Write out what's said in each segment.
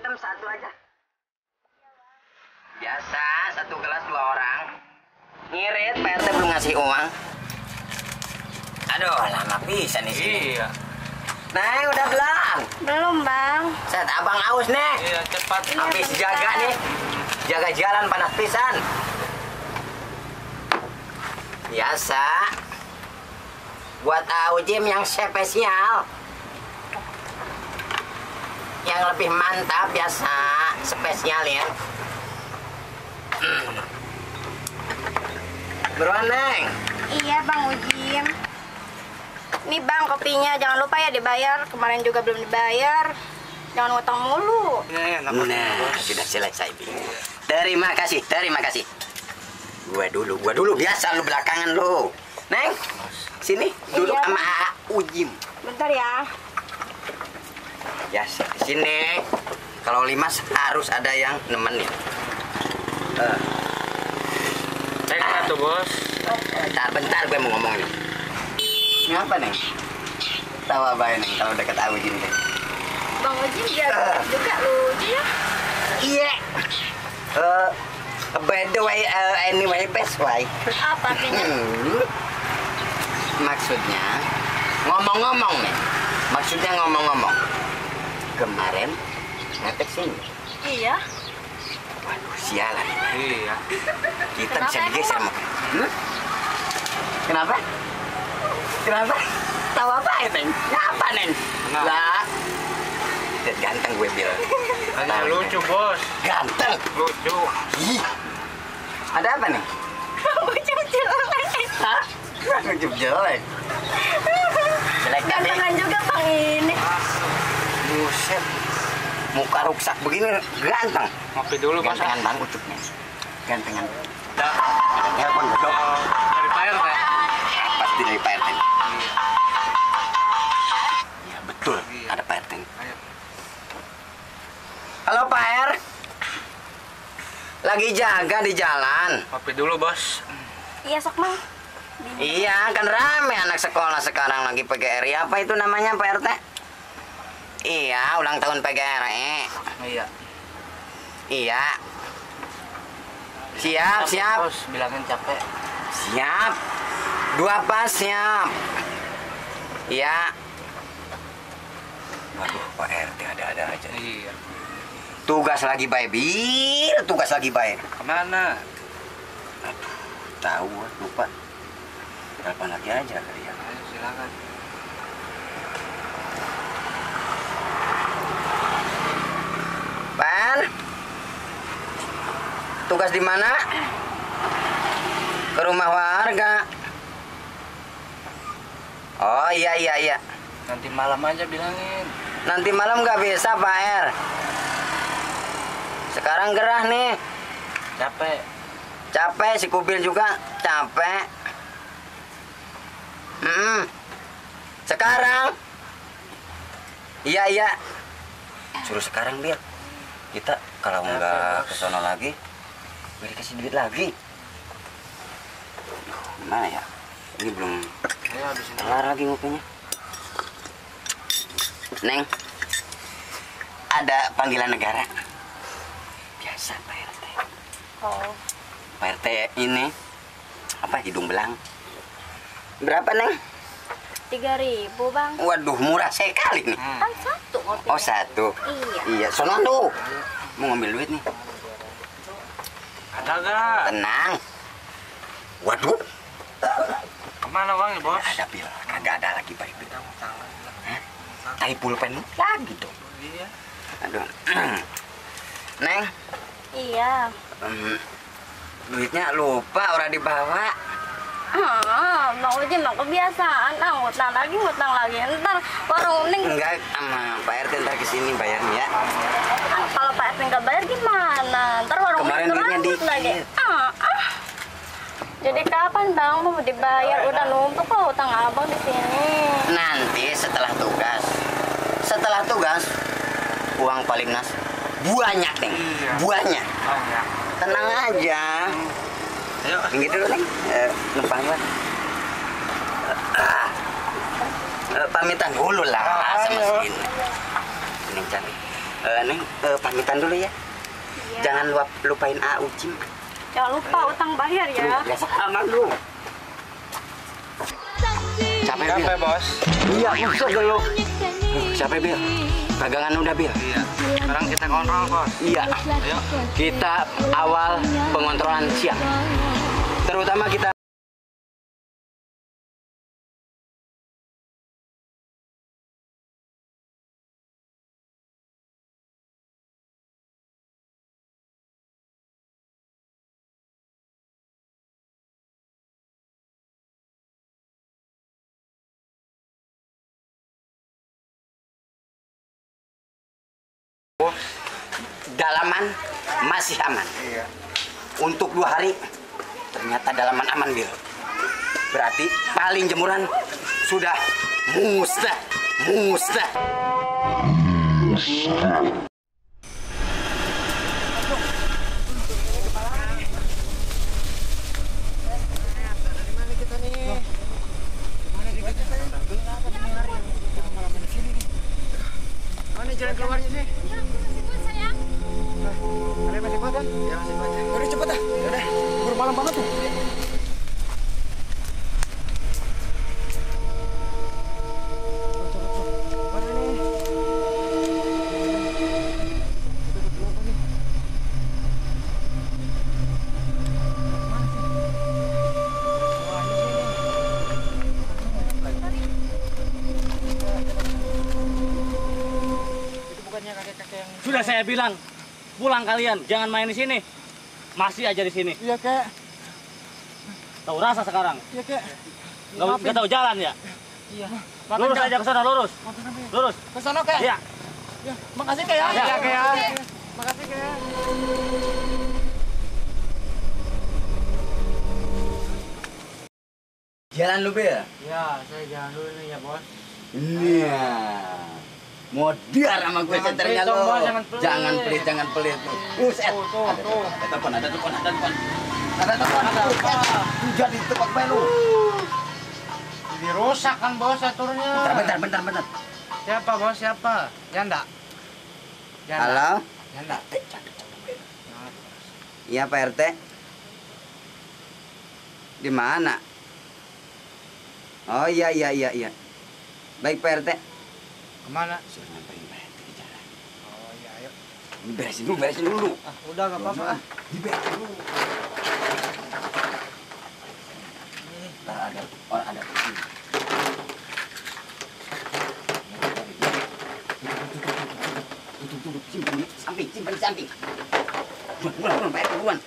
hitam satu aja. Biasa, satu gelas 2 orang. Ngirit, Pak RT belum ngasih uang. Aduh, lama pisan di sini. Iya. Neng, udah belum? Belum, Bang. Set, abang aus, Neng. Iya, cepat. Habis jaga nih. Jaga jalan panas pisan. Biasa. Buat Aujim yang spesial. Yang lebih mantap biasa. Spesial ya. Beruan, Neng. Iya, Bang Ujim. Nih, Bang, kopinya. Jangan lupa ya dibayar. Kemarin juga belum dibayar. Jangan ngutang mulu. Nah, sudah selesai. Terima kasih, terima kasih. Gua dulu. Biasa lu belakangan lu. Neng, sini duduk Iya, sama Ujim. Bentar ya. Ya, sini. Kalau Limas harus ada yang nemenin. Saya tuh, Bos. Bentar gue mau ngomong nih. Ngapa, Neng? Tawa bae, Neng, kalau deket Ujim deh. Bang Ujim juga lucu ya. Iya. By the way, anyway, best way. Apa artinya? Maksudnya ngomong-ngomong nih. Maksudnya ngomong-ngomong. Kemarin ngetek sini. Iya. Waduh, sialan. Iya. Kita Kenapa bisa emang, digeser Bang? mungkin. Kenapa? Kenapa? Tahu apa ya, Neng? Kenapa, Neng? Kenapa? Lah. Ganteng gue bilang. Hanya lucu, Bos. Ganteng. Lucu. Ih. Ada apa nih? Bang Ujim jelek. Hah? Ujub jelek. Jelek tapi. Gantengan juga, Bang, ini. Buset. Muka ruksak begini ganteng. Ngopi dulu, Bos. Gantengan Bang Ucupnya. Gantengan. Dah. Telepon dok. Dari Pak RT. Pasti dari Pak RT. Iya. Ya betul. Iya. Ada Pak RT. Ayo. Halo Pak R. Lagi jaga di jalan. Ngopi dulu, Bos. Iya, sok, Bang. Iya, kan rame anak sekolah sekarang lagi PGRI. Apa itu namanya Pak RT? Iya, ulang tahun PGRI. Iya. Iya. Siap, Capek, siap. Bos, bilangin capek. Siap. 2 pas siap. Iya. Waduh, Pak RT ada-ada aja. Iya. Tugas lagi baik, tugas lagi baik. Kemana? Aduh, tahu, lupa. Telepon lagi aja kali ya. Ayo, silakan. Pan, tugas di mana? Ke rumah warga. Oh iya. Nanti malam aja bilangin. Nanti malam nggak bisa Pak R. Sekarang gerah nih. Capek. Capek, si Kubil juga capek. Sekarang. Iya. Suruh sekarang biar kita kalau nggak ke sono lagi, gue dikasih duit lagi. Gimana ya? Ini belum Ayo, habisin. kelar lagi ngopinya. Neng, ada panggilan negara. Biasa Pak RT. Oh. Pak RT ini apa hidung belang? Berapa Neng? 3.000, Bang. Waduh, murah sekali nih. Kan satu kopinya. Oh, 1. Iya. Iya, sono tuh. Mau ngambil duit nih. Ada gak? Tenang. Waduh, Kemana uangnya, Bos? ada bil. Kagak ada lagi baik duit. Hah? Tai pulpen lagi dong. Iya. Aduh. Neng, Iya. duitnya lupa orang dibawa. Bang Ujim mah kebiasaan. Ngutang lagi. Ntar warung Neng. Enggak, sama Pak RT ntar kesini bayarnya ya. Kalau Pak RT nggak bayar gimana? Ntar warung Kemarin Neng duitnya rambut dikit. lagi. Jadi kapan Bang mau dibayar? Udah numpuk kok utang Abang di sini. Nanti setelah tugas. Setelah tugas, uang paling nas banyak Neng. Iya. Banyak. Banyak. Tenang aja. Ayo. Gitu dulu Neng. Numpang buat. Pamitan dulu lah sama si Neng cari. Neng, pamitan dulu ya. Iya. Jangan lupain Ucim. Jangan lupa utang bayar ya. Ya sama lu. Capek, Capek, Bil? Bos. Iya, maksud dulu. Capek, Bil? Pegangan udah, Bil? Iya. Sekarang kita kontrol, Bos. Iya. Ayo. Kita awal pengontrolan siang. Terutama kita dalaman masih aman. Iya. Untuk 2 hari ternyata dalaman aman, Bil. Berarti paling jemuran sudah musnah. Mana jalan keluarnya sih? Ada masih kuat kan? Ya masih kuat. Udah cepet dah. Udah. Buru malam banget tuh. Mana nih? Sudah saya bilang, pulang kalian, jangan main di sini. Masih aja di sini. Iya, Kek. Tahu rasa sekarang? Iya, Kek. Nggak tahu jalan ya? Iya. Lurus aja ke sana, lurus. Lurus. Ke sana, Kek. Iya. Ya, makasih, Kek ya. Iya, Kek ya. Makasih, Kek. Jalan lu, Bil. Ya, saya jalan dulu nih ya, Bos. Iya. Modiar sama gue Jangan senternya pelit dong, lo. Bos, jangan pelit. Jangan pelit tuh. Buset. Tuh. Ada telepon. Ada telepon. Jadi tebak bae lu. Jadi rusak kan, Bos, aturnya. Bentar. Siapa, Bos? Siapa? Janda. Halo? Janda. Iya, Pak RT. Di mana? Oh iya. Baik, Pak RT. Kemana? Suruh nyamperin Pak RT di jalan. Oh iya, ayo. Beresin dulu. Ah, udah nggak apa-apa. Diberesin dulu. Ntar ada. Tuh, simpan di samping. Buruan, Pak RT, buruan.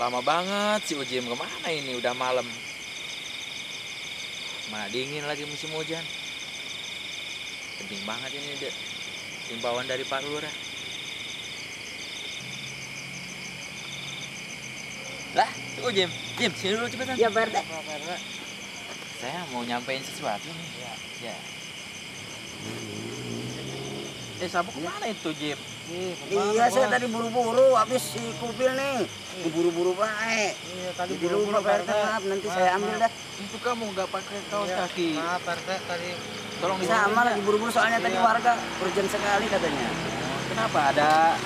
Lama banget si Ujim, kemana ini? Udah malam. Mana dingin lagi musim hujan. Penting banget ini deh. Himbauan dari Pak Lurah. Lah, si Ujim, sini dulu cepetan. Iya, Pak RT. Saya mau nyampein sesuatu nih. Ya. Sabuk kemana itu, Jim? Iya, saya tadi buru-buru habis si kupil nih. Buru-buru baik. Iya, tadi Jadi lupa, Pak RT, maaf, nanti saya ambil dah. Itu kamu nggak pakai kaos kaki. Maaf, RT, tadi. Tolong Sama lagi buru-buru soalnya tadi warga urgent sekali katanya. Kenapa ada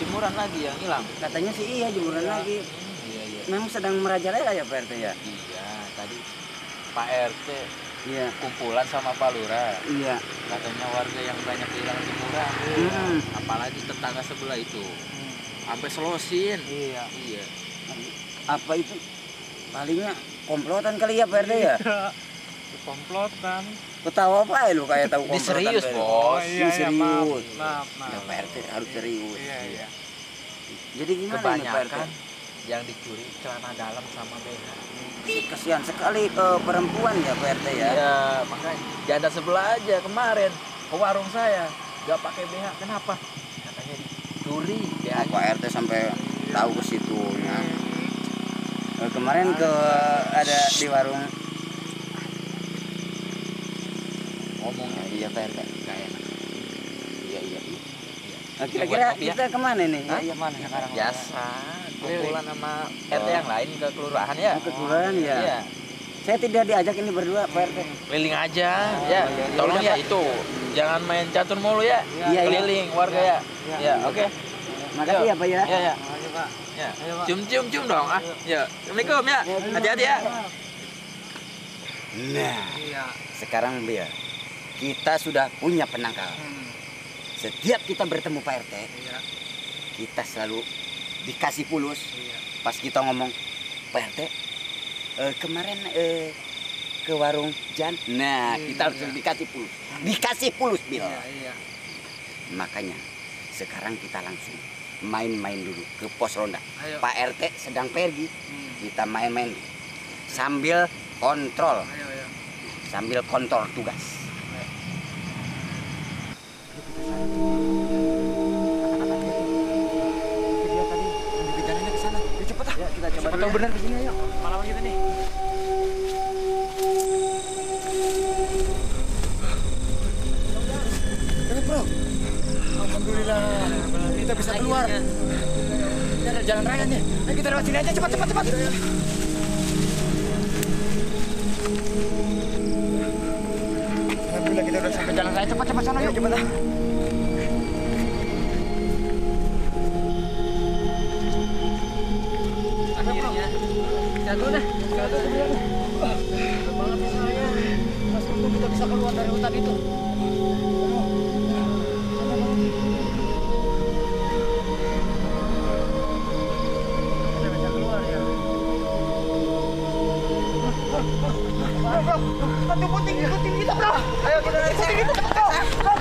jemuran lagi yang hilang? Katanya sih iya jemuran lagi. Iya. Memang sedang merajalela ya Pak RT ya? Iya, tadi Pak RT Iya. kumpulan sama Pak Lurah. Iya. Katanya warga yang banyak hilang jemuran. Apalagi tetangga sebelah itu. Sampai selosin. Iya. Iya. Apa itu? Palingnya komplotan kali ya Pak RT ya? Komplotan. Ketawa apa ya lu kayak tahu Ini komplotan? serius, kayak? Bos. Ini serius. Maaf. Ya Pak RT harus serius. Iya. Jadi gimana ini Pak RT? Kebanyakan yang dicuri celana dalam sama BH. Kasihan sekali ke perempuan ya Pak RT ya? Ya, makanya janda sebelah aja kemarin ke warung saya nggak pakai BH. Kenapa? Katanya dicuri Ya, BH. Pak RT sampai tahu ke situ ya. Kemarin ke ada di warung. Ngomong Iya Pak RT. nggak enak. Iya. Buat Kira-kira kopi ya? kita kemana nih? Hah? Ya, mana sekarang? Biasa kumpulan sama RT yang lain ke kelurahan ya. Ke kelurahan ya? Iya. Saya tidak diajak ini berdua, Pak RT. Keliling aja, ya. Tolong ya itu, jangan main catur mulu ya. Iya, iya. Keliling warga ya. Ya, oke. Makasih ya, Pak ya. Ya, ya. Ya. Cium dong, ah. Ya. Assalamualaikum ya. Hati-hati ya. Nah, sekarang Bia, kita sudah punya penangkal. Setiap kita bertemu Pak RT, kita selalu dikasih pulus. Pas kita ngomong, Pak RT, kemarin ke warung Jan. Nah, kita harus dikasih pulus. Dikasih pulus, Bil. Makanya, sekarang kita langsung main-main dulu ke pos ronda. Pak RT sedang pergi, kita main-main sambil kontrol. Sambil kontrol tugas. Betul benar di sini ayo. Malam kita nih. Bro. Alhamdulillah. Kita bisa keluar. Ini ada jalan raya nih. Ayo kita lewat sini aja cepat. Alhamdulillah kita udah sampai jalan raya. Cepat sana yuk. Cepat. Akhirnya. Jatuh dah. Banget sih saya. Mas untung kita bisa keluar dari hutan itu. Kita bisa keluar ya. Bro, hantu putih ikutin kita bro. Ayo kita ikutin kita bro.